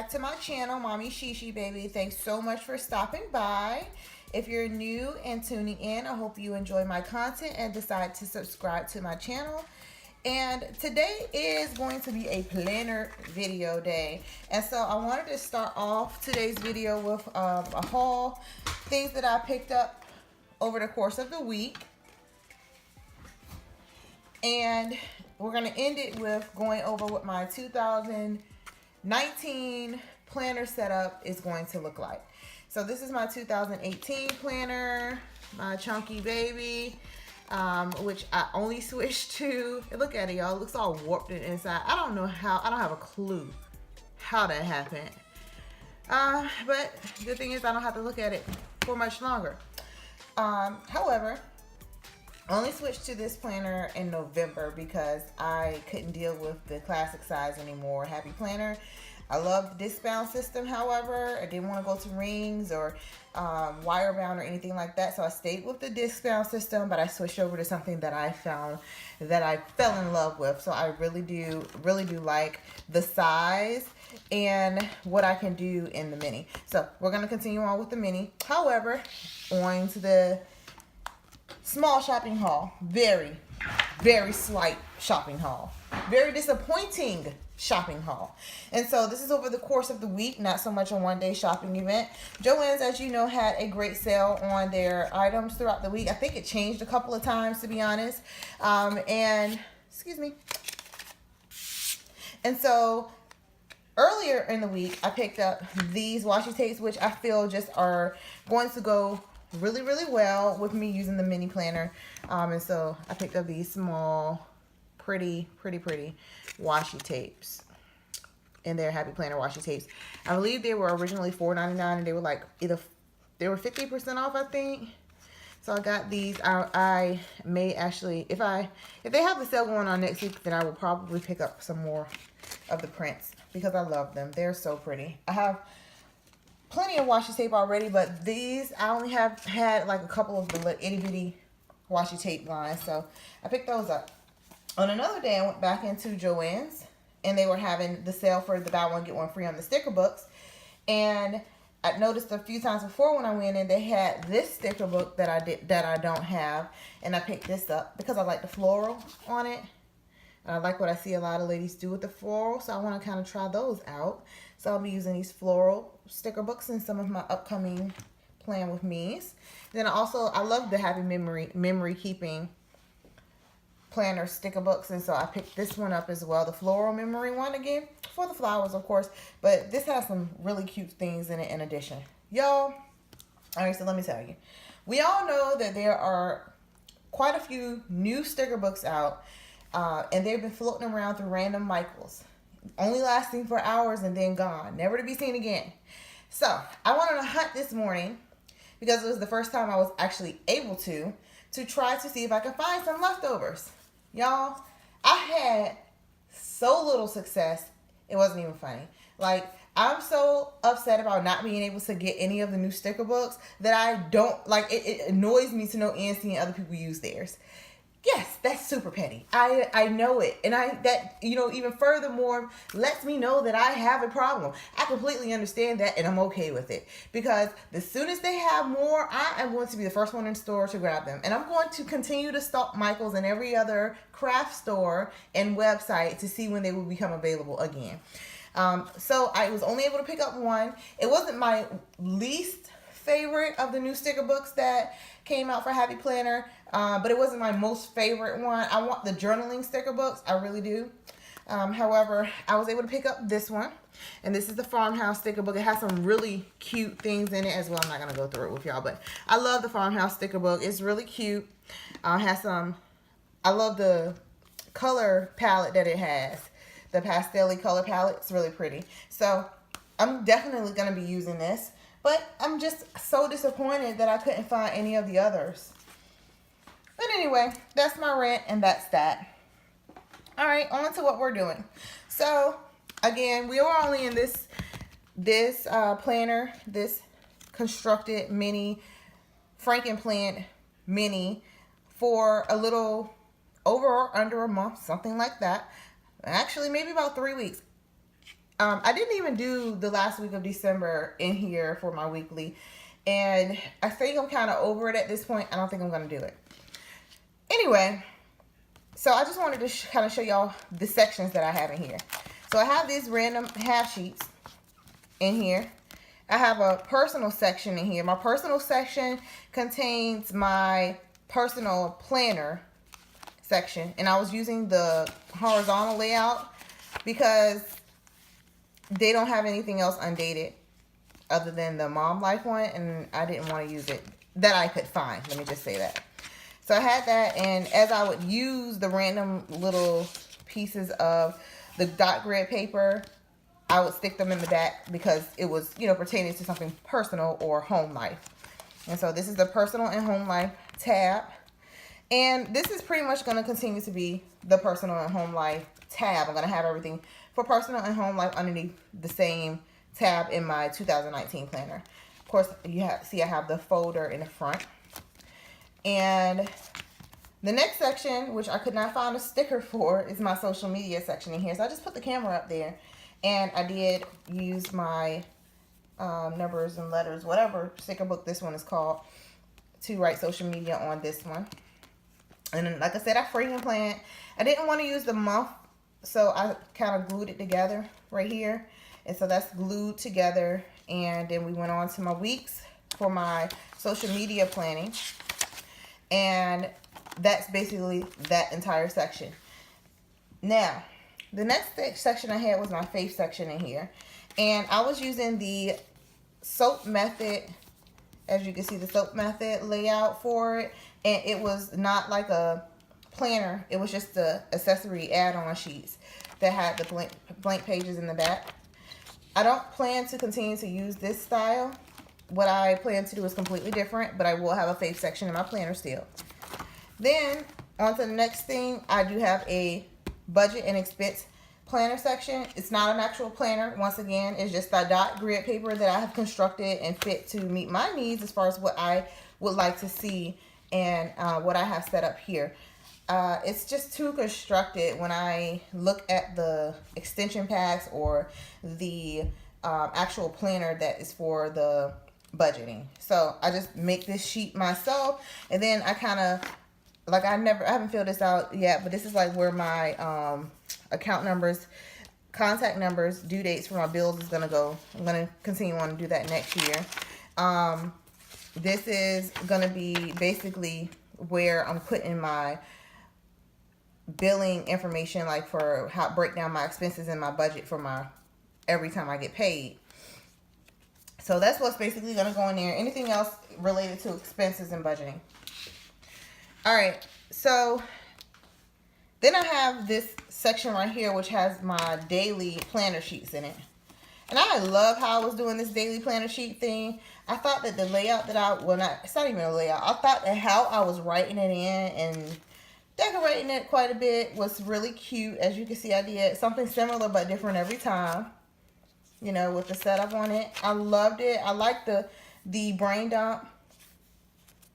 back to my channel, Mommy Shishi Baby. Thanks so much for stopping by. If you're new and tuning in, I hope you enjoy my content and decide to subscribe to my channel. And today is going to be a planner video day. And so I wanted to start off today's video with a haul, things that I picked up over the course of the week. And we're going to end it with going over what my 2019 planner setup is going to look like. So this is my 2018 planner, my chunky baby, which I only switched to. Look at it, y'all. It looks all warped and inside. I don't know how. I don't have a clue how that happened. But the good thing is I don't have to look at it for much longer. However, I only switched to this planner in November because I couldn't deal with the classic size anymore. Happy Planner. I love the disc bound system, however. I didn't want to go to rings or wire bound or anything like that. So I stayed with the disc bound system, but I switched over to something that I found that I fell in love with. So I really do like the size and what I can do in the mini. So we're going to continue on with the mini. However, on to the small shopping haul. Very slight shopping haul. Very disappointing shopping haul. And so this is over the course of the week, not so much a one-day shopping event. Joann's, as you know, had a great sale on their items throughout the week. I think it changed a couple of times, to be honest. And so earlier in the week, I picked up these washi tapes, which I feel just are going to go really well with me using the mini planner. And so I picked up these small, pretty washi tapes. And they're Happy Planner washi tapes. I believe they were originally $4.99 and they were like they were 50% off, I think. So I got these. I may actually, if they have the sale going on next week, then I will probably pick up some more of the prints because I love them. They're so pretty. I have plenty of washi tape already, but these I only have had like a couple of the itty bitty washi tape lines, so I picked those up. On another day, I went back into Joann's, and they were having the sale for the buy one get one free on the sticker books. And I noticed a few times before when I went in, they had this sticker book that I don't have, and I picked this up because I like the floral on it. And I like what I see a lot of ladies do with the floral, so I want to kind of try those out. So I'll be using these floral sticker books in some of my upcoming Plan With Me's. Then I love the Happy Memory Keeping planner sticker books, and so I picked this one up as well, the floral memory one, again for the flowers, of course, but this has some really cute things in it in addition, y'all. All right, so let me tell you, we all know that there are quite a few new sticker books out, and they've been floating around through random Michaels, only lasting for hours and then gone, never to be seen again. So I went on a hunt this morning because it was the first time I was actually able to try to see if I could find some leftovers. Y'all, I had so little success, it wasn't even funny. Like, I'm so upset about not being able to get any of the new sticker books that I don't, like, it annoys me to no end seeing other people use theirs. Yes, that's super petty. I know it. And that even furthermore lets me know that I have a problem. I completely understand that, and I'm okay with it. Because as soon as they have more, I am going to be the first one in the store to grab them. And I'm going to continue to stalk Michael's and every other craft store and website to see when they will become available again. So I was only able to pick up one. It wasn't my least favorite of the new sticker books that came out for Happy Planner, but it wasn't my most favorite one. I want the journaling sticker books, I really do. However, I was able to pick up this one, and this is the Farmhouse sticker book. It has some really cute things in it as well. I'm not gonna go through it with y'all, but I love the Farmhouse sticker book. It's really cute. I love the color palette that it has. The pastel-y color palette. It's really pretty. So I'm definitely gonna be using this. But I'm just so disappointed that I couldn't find any of the others. But anyway, that's my rant, and that's that. All right, on to what we're doing. So, again, we were only in this planner, this constructed mini Frankenplant mini for a little over or under a month, something like that. Actually, maybe about 3 weeks. I didn't even do the last week of December in here for my weekly. And I think I'm kind of over it at this point. I don't think I'm going to do it. Anyway, so I just wanted to kind of show y'all the sections that I have in here. So I have these random half sheets in here. I have a personal section in here. My personal section contains my personal planner section. And I was using the horizontal layout because they don't have anything else undated other than the Mom Life one. And I didn't want to use it that I could find. Let me just say that. So I had that. And as I would use the random little pieces of the dot grid paper, I would stick them in the back because it was, you know, pertaining to something personal or home life. And so this is the personal and home life tab. And this is pretty much going to continue to be the personal and home life tab. I'm going to have everything for personal and home life underneath the same tab in my 2019 planner. Of course, you see I have the folder in the front. And the next section, which I could not find a sticker for, is my social media section in here. So I just put the camera up there. And I did use my numbers and letters, whatever sticker book this one is called, to write social media on this one. And then, like I said, I freaking planned. I didn't want to use the month, so I kind of glued it together right here. And so that's glued together. And then we went on to my weeks for my social media planning. And that's basically that entire section. Now, the next section I had was my faith section in here. And I was using the soap method, as you can see, the soap method layout for it. And it was not like a planner. It was just the accessory add-on sheets that had the blank pages in the back. I don't plan to continue to use this style. What I plan to do is completely different, but I will have a faith section in my planner still. Then, on to the next thing, I do have a budget and expense planner section. It's not an actual planner. Once again, it's just the dot grid paper that I have constructed and fit to meet my needs as far as what I would like to see and what I have set up here. It's just too constructed when I look at the extension packs or the actual planner that is for the budgeting. So I just make this sheet myself, and then I kind of like I haven't filled this out yet, but this is like where my account numbers, contact numbers, due dates for my bills is gonna go. I'm gonna continue on to do that next year. This is gonna be basically where I'm putting my billing information, like for how break down my expenses and my budget for my every time I get paid. So that's what's basically going to go in there. Anything else related to expenses and budgeting. All right, so then I have this section right here which has my daily planner sheets in it. And I love how I was doing this daily planner sheet thing. I thought that the layout that it's not even a layout. I thought that how I was writing it in and decorating it quite a bit was really cute. As you can see, I did something similar but different every time, you know, with the setup on it. I loved it. I like the brain dump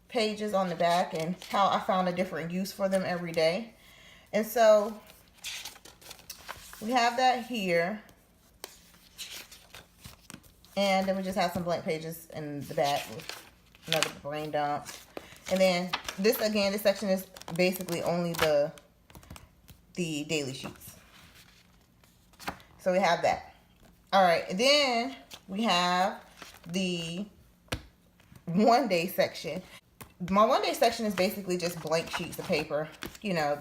pages on the back and how I found a different use for them every day. And so we have that here. And then we just have some blank pages in the back with another brain dump. And then this, again, this section is basically only the daily sheets. So we have that. All right, and then we have the one day section. My one day section is basically just blank sheets of paper, you know,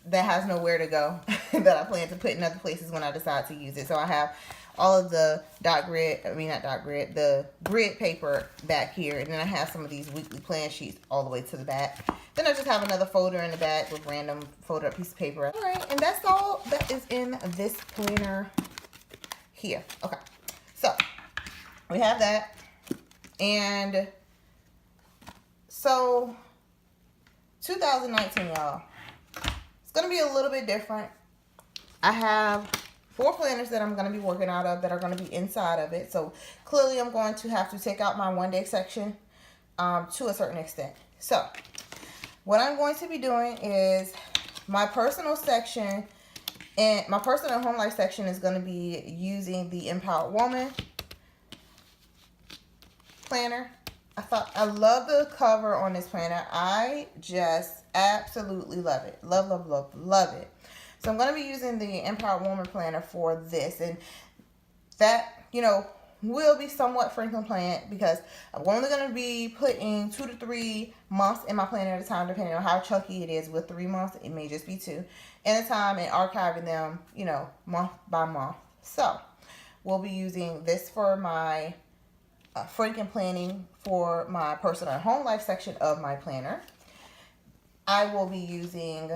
that has nowhere to go that I plan to put in other places when I decide to use it. So I have all of the the grid paper back here. And then I have some of these weekly plan sheets all the way to the back. Then I just have another folder in the back with random folded up piece of paper. All right, and that's all that is in this planner here. Okay, so we have that. And so 2019, y'all, it's going to be a little bit different. I have 4 planners that I'm going to be working out of that are going to be inside of it. So clearly I'm going to have to take out my one day section to a certain extent. So what I'm going to be doing is my personal section And my personal home life section is going to be using the Empowered Woman planner. I love the cover on this planner. I just absolutely love it. Love, love, love, love it. So I'm going to be using the Empowered Woman planner for this. And that, will be somewhat Franklin planned because I'm only going to be putting 2 to 3 months in my planner at a time, depending on how chunky it is. With 3 months, it may just be 2 at a time, and archiving them, month by month. So we'll be using this for my Franklin planning for my personal and home life section of my planner. I will be using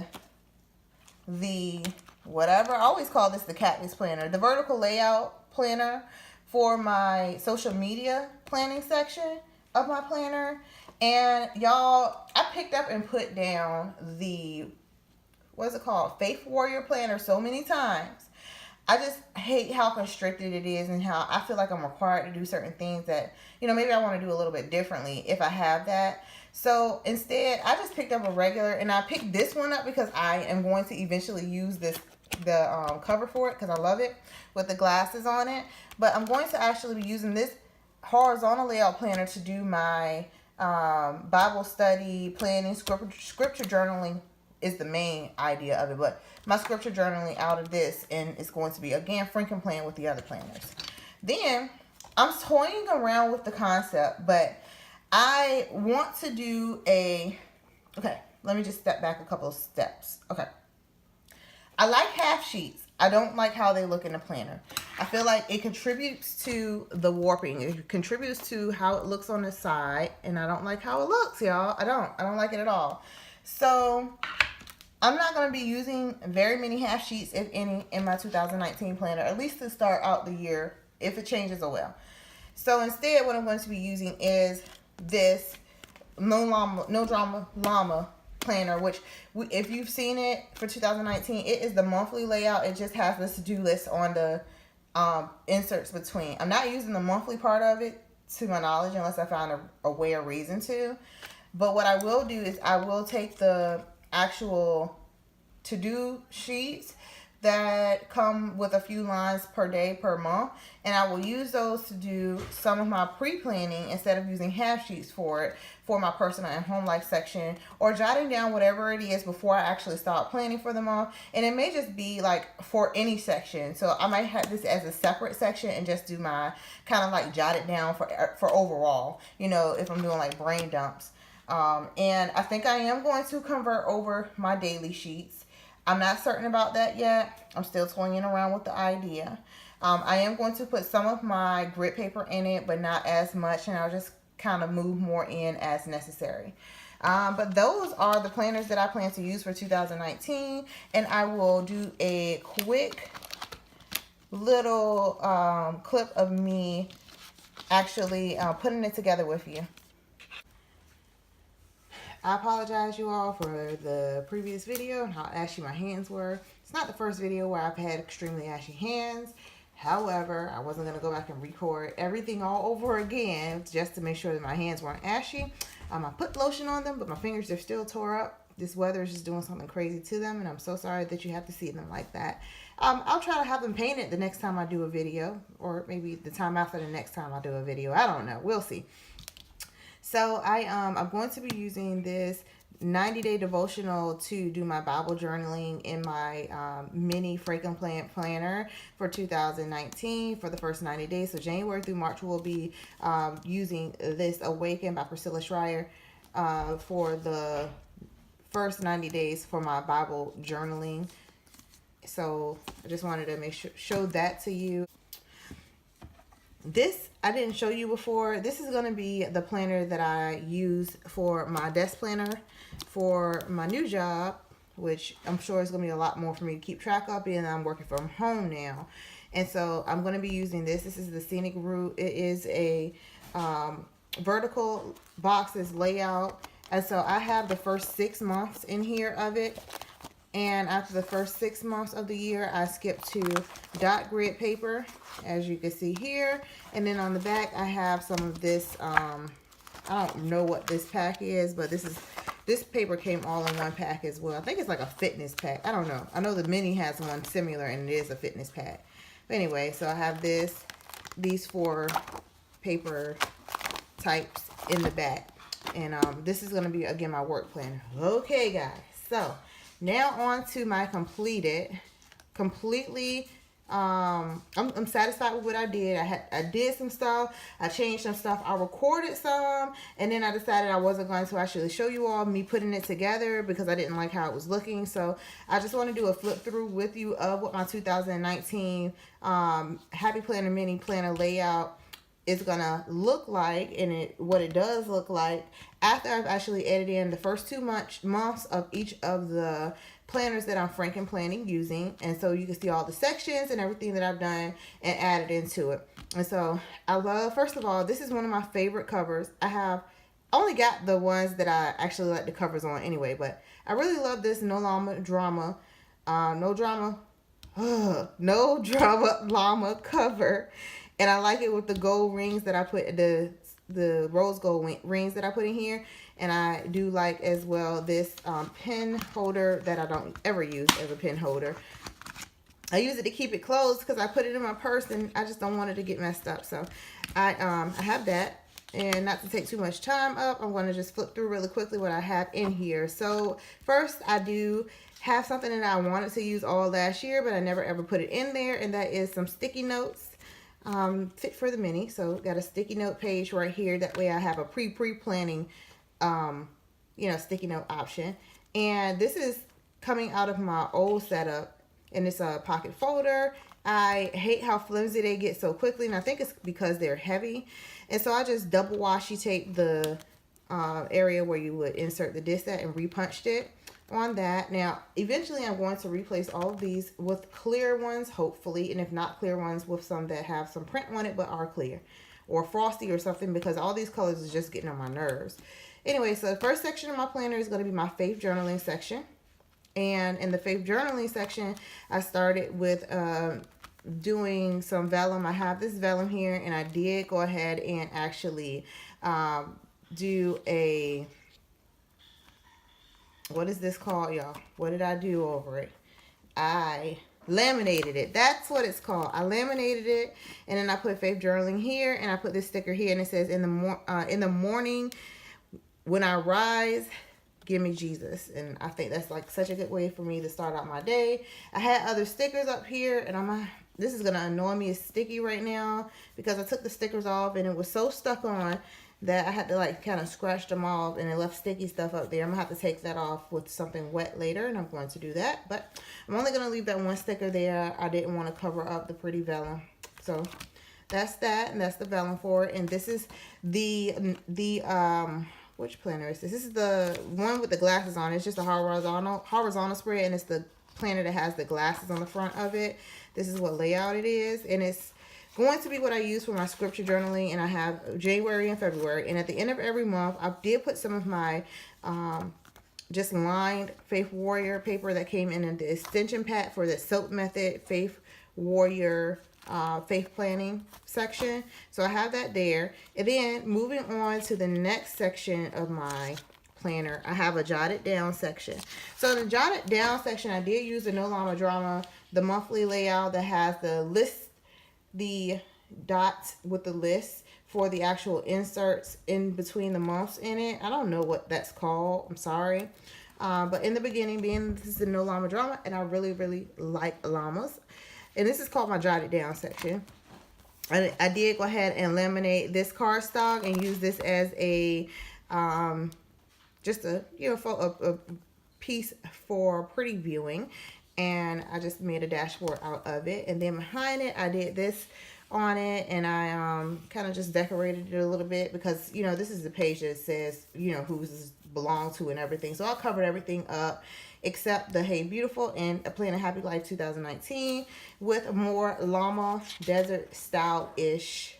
the, whatever, I always call this the Cactus planner, the vertical layout planner for my social media planning section of my planner. And y'all, I picked up and put down the, what's it called, Faith Warrior planner so many times. I just hate how constricted it is and how I feel like I'm required to do certain things that, maybe I want to do a little bit differently if I have that. So instead, I just picked up a regular, and I picked this one up because I am going to eventually use the cover for it because I love it with the glasses on it. But I'm going to actually be using this horizontal layout planner to do my Bible study, planning, scripture journaling is the main idea of it. But my scripture journaling out of this, and it's going to be, again, Franklin plan with the other planners. Then I'm toying around with the concept, but I want to do okay, let me just step back a couple of steps. Okay. I like half sheets. I don't like how they look in the planner. I feel like it contributes to the warping. It contributes to how it looks on the side, and I don't like how it looks, y'all. I don't like it at all. So I'm not going to be using very many half sheets, if any, in my 2019 planner, at least to start out the year, if it changes, oh well. So instead, what I'm going to be using is this No Drama Llama planner, which, if you've seen it for 2019, it is the monthly layout. It just has this to-do list on the inserts between. I'm not using the monthly part of it, to my knowledge, unless I found a way or reason to. But what I will do is I will take the actual to-do sheets that come with a few lines per day per month, and I will use those to do some of my pre-planning instead of using half sheets for it, for my personal and home life section, or jotting down whatever it is before I actually start planning for the month. And it may just be like for any section, so I might have this as a separate section and just do my kind of like jot it down for overall, if I'm doing like brain dumps. And I think I am going to convert over my daily sheets. I'm not certain about that yet. I'm still toying around with the idea. I am going to put some of my grit paper in it, but not as much, and I'll just kind of move more in as necessary. But those are the planners that I plan to use for 2019, and I will do a quick little clip of me actually putting it together with you. I apologize, you all, for the previous video and how ashy my hands were. It's not the first video where I've had extremely ashy hands. However, I wasn't going to go back and record everything all over again just to make sure that my hands weren't ashy. I put lotion on them, but my fingers are still tore up. This weather is just doing something crazy to them, and I'm so sorry that you have to see them like that. I'll try to have them painted the next time I do a video, or maybe the time after the next time I do a video. I don't know. We'll see. So I'm going to be using this 90-day devotional to do my Bible journaling in my mini Franklin planner for 2019 for the first 90 days. So January through March, we'll be using this Awaken by Priscilla Schreier for the first 90 days for my Bible journaling. So I just wanted to show that to you. This I didn't show you before. This is going to be the planner that I use for my desk planner for my new job, which I'm sure is going to be a lot more for me to keep track of, being that I'm working from home now. And so I'm going to be using this. This is the Scenic Route. It is a vertical boxes layout. And so I have the first 6 months in here of it. And after the first 6 months of the year, I skip to dot grid paper, as you can see here. And then on the back, I have some of this, I don't know what this pack is, but this is this paper came all in one pack as well. I think it's like a fitness pack. I don't know. I know the mini has one similar and it is a fitness pack. But anyway, so I have these 4 paper types in the back. And this is going to be, again, my work planner. Okay, guys. So now on to my completely I'm satisfied with what I did. I did some stuff, I changed some stuff, I recorded some, and then I decided I wasn't going to actually show you all me putting it together because I didn't like how it was looking. So I just want to do a flip through with you of what my 2019 Happy Planner mini planner layout is gonna look like, and what it does look like after I've actually edited in the first 2 months of each of the planners that I'm franken planning using. And so you can see all the sections and everything that I've done and added into it. And so I love, first of all, this is one of my favorite covers. I only got the ones that I actually like the covers on anyway, but I really love this No Drama llama cover. And I like it with the gold rings that I put, the rose gold rings that I put in here. And I do like as well this pen holder that I don't ever use as a pen holder. I use it to keep it closed because I put it in my purse and I just don't want it to get messed up. So I have that. And not to take too much time up, I'm going to just flip through really quickly what I have in here. So first, I do have something that I wanted to use all last year, but I never ever put it in there. And that is some sticky notes. Fit for the mini. So got a sticky note page right here. That way I have a pre-planning, sticky note option. And this is coming out of my old setup, and it's a pocket folder. I hate how flimsy they get so quickly, and I think it's because they're heavy. And so I just double washi taped the area where you would insert the disc at and repunched it on that. Now, eventually I'm going to replace all of these with clear ones, hopefully, and if not clear ones, with some that have some print on it but are clear, or frosty or something, because all these colors is just getting on my nerves. Anyway, so the first section of my planner is going to be my faith journaling section. And in the faith journaling section, I started with doing some vellum. I have this vellum here, and I did go ahead and actually do a, what is this called, y'all? What did I do over it? I laminated it. That's what it's called. I laminated it, and then I put faith journaling here, and I put this sticker here, and it says, in the morning when I rise, give me Jesus. And I think that's like such a good way for me to start out my day. I had other stickers up here, and this is gonna annoy me. It's sticky right now because I took the stickers off, and it was so stuck on that I had to like kind of scratch them off, and it left sticky stuff up there. I'm gonna have to take that off with something wet later, and I'm going to do that. But I'm only gonna leave that one sticker there. I didn't want to cover up the pretty vellum. So that's that, and that's the vellum for it. And this is the which planner is this? This is the one with the glasses on it. It's just a horizontal spread, and it's the planner that has the glasses on the front of it. This is what layout it is, and it's going to be what I use for my scripture journaling. And I have January and February, and at the end of every month I did put some of my just lined Faith Warrior paper that came in the extension pack for the Soap Method Faith Warrior faith planning section. So I have that there. And then moving on to the next section of my planner, I have a jotted down section. So in the jotted down section, I did use the No Llama Drama, the monthly layout that has the list, the dots with the list for the actual inserts in between the months in it. I don't know what that's called. I'm sorry. But in the beginning, this is the No Llama Drama, and I really, really like llamas. And this is called my jotted down section. I did go ahead and laminate this cardstock and use this as a just a a piece for pretty viewing. And I just made a dashboard out of it. And then behind it, I did this on it, and I kind of just decorated it a little bit because this is the page that says who's this belong to and everything. So I covered everything up except the Hey Beautiful and a Plan a Happy Life 2019 with more llama desert style ish.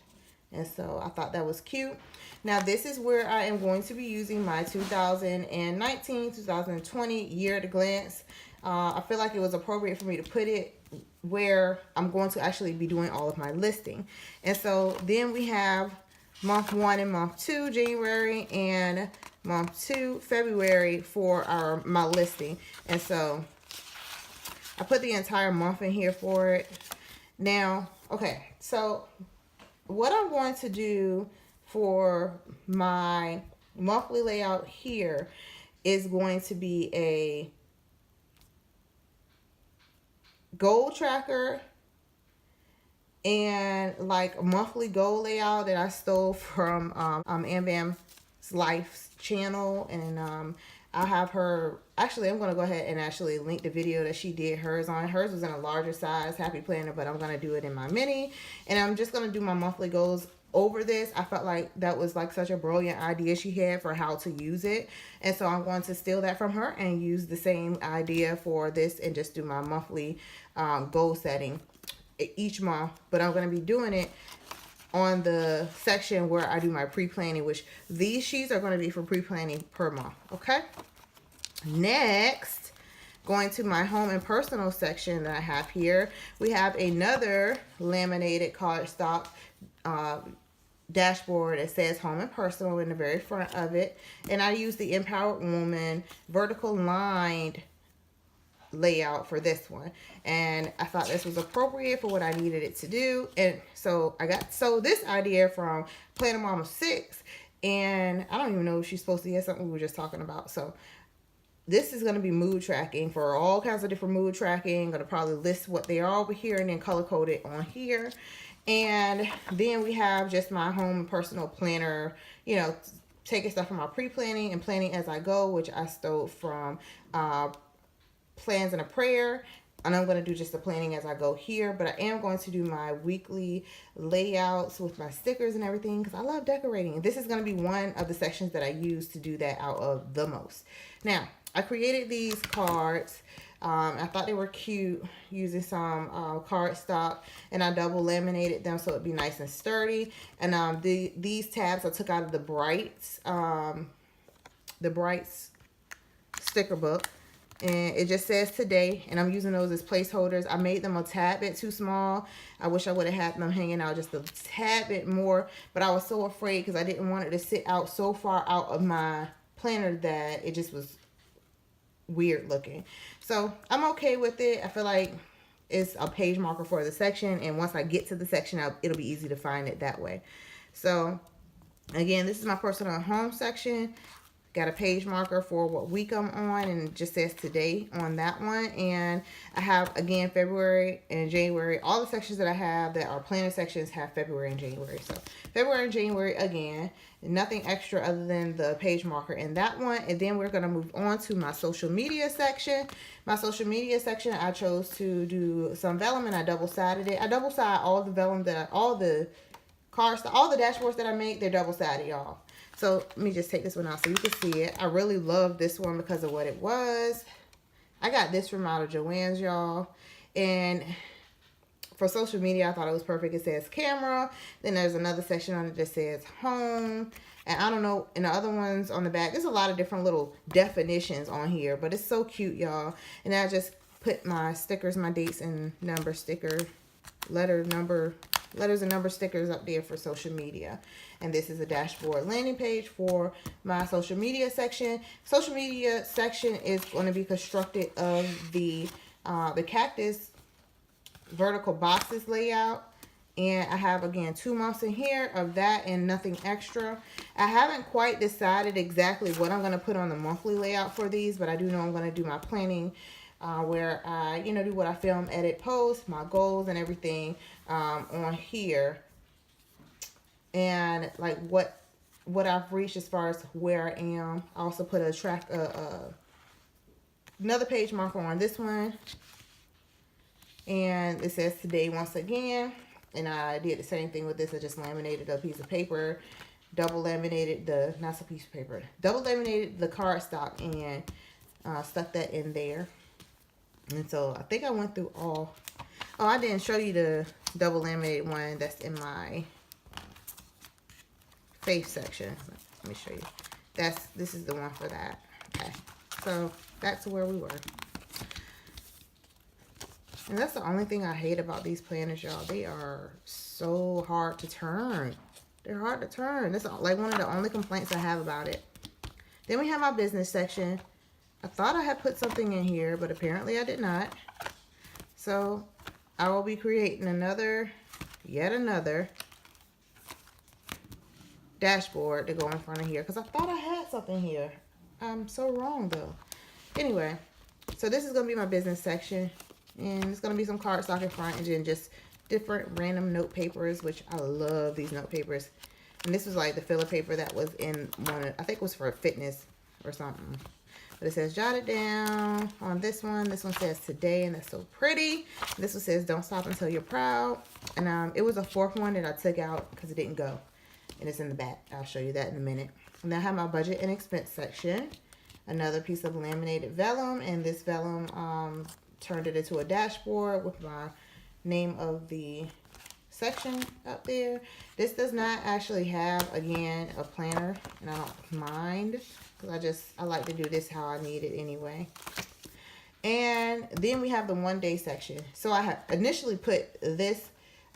And so I thought that was cute. Now this is where I am going to be using my 2019-2020 year at a glance. I feel like it was appropriate for me to put it where I'm going to actually be doing all of my listing. And so then we have month 1 and month 2, January, and month 2, February, for my listing. And so I put the entire month in here for it. Now, okay, so what I'm going to do for my monthly layout here is going to be a goal tracker and like a monthly goal layout that I stole from Ambam's Life's channel. And I'll have her, actually I'm going to go ahead and actually link the video that she did hers on. Hers was in a larger size Happy Planner, but I'm going to do it in my mini, and I'm just going to do my monthly goals over this. I felt like that was like such a brilliant idea she had for how to use it, and so I'm going to steal that from her and use the same idea for this and just do my monthly goal setting each month. But I'm going to be doing it on the section where I do my pre-planning, which these sheets are going to be for pre-planning per month. Okay, next, going to my home and personal section that I have here, we have another laminated cardstock dashboard. It says home and personal in the very front of it, and I use the Empowered Woman vertical lined layout for this one, and I thought this was appropriate for what I needed it to do. And so I got this idea from Planner Mama 6, and I don't even know if she's supposed to hear something we were just talking about. So this is going to be mood tracking for all kinds of different mood tracking. I'm going to probably list what they are over here and then color code it on here. And then we have just my home and personal planner, you know, taking stuff from my pre-planning and planning as I go, which I stole from Plans and a Prayer. And I'm going to do just the planning as I go here, but I am going to do my weekly layouts with my stickers and everything because I love decorating. This is going to be one of the sections that I use to do that out of the most. Now, I created these cards. I thought they were cute using some cardstock, and I double laminated them so it'd be nice and sturdy. And these tabs I took out of the Brights sticker book. And it just says today, and I'm using those as placeholders. I made them a tad bit too small. I wish I would have had them hanging out just a tad bit more, but I was so afraid because I didn't want it to sit out so far out of my planner that it just was weird looking. So I'm okay with it. I feel like it's a page marker for the section, and once I get to the section, it'll be easy to find it that way. So again, this is my personal home section. Got a page marker for what week I'm on, and it just says today on that one. And I have, again, February and January. All the sections that I have that are planner sections have February and January. So February and January, again, nothing extra other than the page marker in that one. And then we're going to move on to my social media section. My social media section, I chose to do some vellum, and I double-sided it. I double-sided all the vellum all the dashboards that I make, they're double-sided, y'all. So let me just take this one out so you can see it. I really love this one because of what it was. I got this from out of Joann's, y'all. And for social media, I thought it was perfect. It says camera. Then there's another section on it that says home. And I don't know, in the other ones on the back, there's a lot of different little definitions on here. But it's so cute, y'all. And I just put my stickers, my dates and number sticker, letters and number stickers up there for social media. And this is a dashboard landing page for my social media section. Social media section is going to be constructed of the cactus vertical boxes layout. And I have, again, 2 months in here of that and nothing extra. I haven't quite decided exactly what I'm going to put on the monthly layout for these, but I do know I'm going to do my planning where I, do what I film, edit, post, my goals and everything on here. And like what I've reached as far as where I am. I also put another page marker on this one. And it says today once again. And I did the same thing with this. I just laminated a piece of paper, double laminated double laminated the cardstock and stuck that in there. And so I think I went through all. Oh, I didn't show you the double laminated one that's in my face section. Let me show you. This is the one for that. Okay, so that's where we were. And that's the only thing I hate about these planners, y'all. They are so hard to turn. They're hard to turn. That's like one of the only complaints I have about it. Then we have our business section. I thought I had put something in here, but apparently I did not. So I will be creating yet another dashboard to go in front of here, because I thought I had something here. I'm so wrong though. Anyway, so this is going to be my business section, and it's going to be some cardstock in front and then just different random note papers, which I love these note papers. And this was like the filler paper that was in one of, I think it was for fitness or something. But it says jot it down on this one. This one says today, and that's so pretty. This one says don't stop until you're proud. And it was a fourth one that I took out because it didn't go. And it's in the back. I'll show you that in a minute. And then I have my budget and expense section. Another piece of laminated vellum. And this vellum turned it into a dashboard with my name of the section up there. This does not actually have, again, a planner. And I don't mind, because I like to do this how I need it anyway. And then we have the 1 day section. So I have initially put this,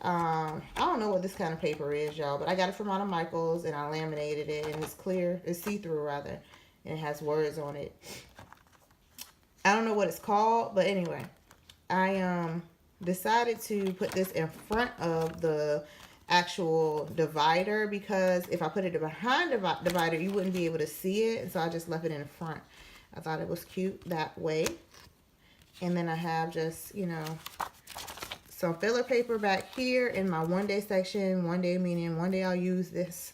I don't know what this kind of paper is, y'all, but I got it from out of Michael's, and I laminated it, and it's clear, it's see-through rather, and it has words on it. I don't know what it's called, but anyway, I decided to put this in front of the actual divider, because if I put it behind the divider, you wouldn't be able to see it. So I just left it in front. I thought it was cute that way. And then I have just, you know, some filler paper back here in my 1 day section. 1 day meaning 1 day I'll use this.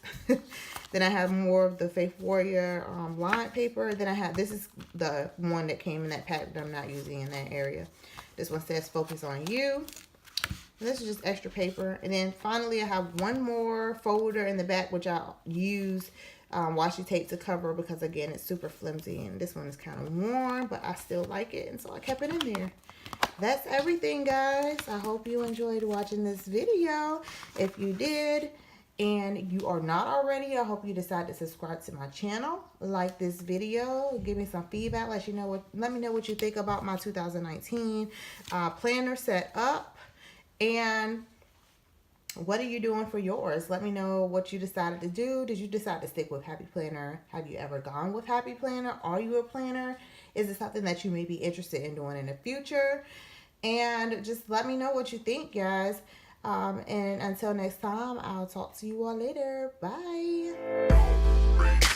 Then I have more of the Faith Warrior lined paper. Then I have, this is the one that came in that pack that I'm not using in that area. This one says focus on you. And this is just extra paper. And then finally I have one more folder in the back, which I'll use washi tape to cover, because again, it's super flimsy, and this one is kind of worn, but I still like it, and so I kept it in there. That's everything, guys. I hope you enjoyed watching this video. If you did, and you are not already, I hope you decide to subscribe to my channel, like this video, give me some feedback, let me know what you think about my 2019 planner set up, and what are you doing for yours? Let me know what you decided to do. Did you decide to stick with Happy Planner? Have you ever gone with Happy Planner? Are you a planner? Is it something that you may be interested in doing in the future? And just let me know what you think, guys. And until next time, I'll talk to you all later. Bye.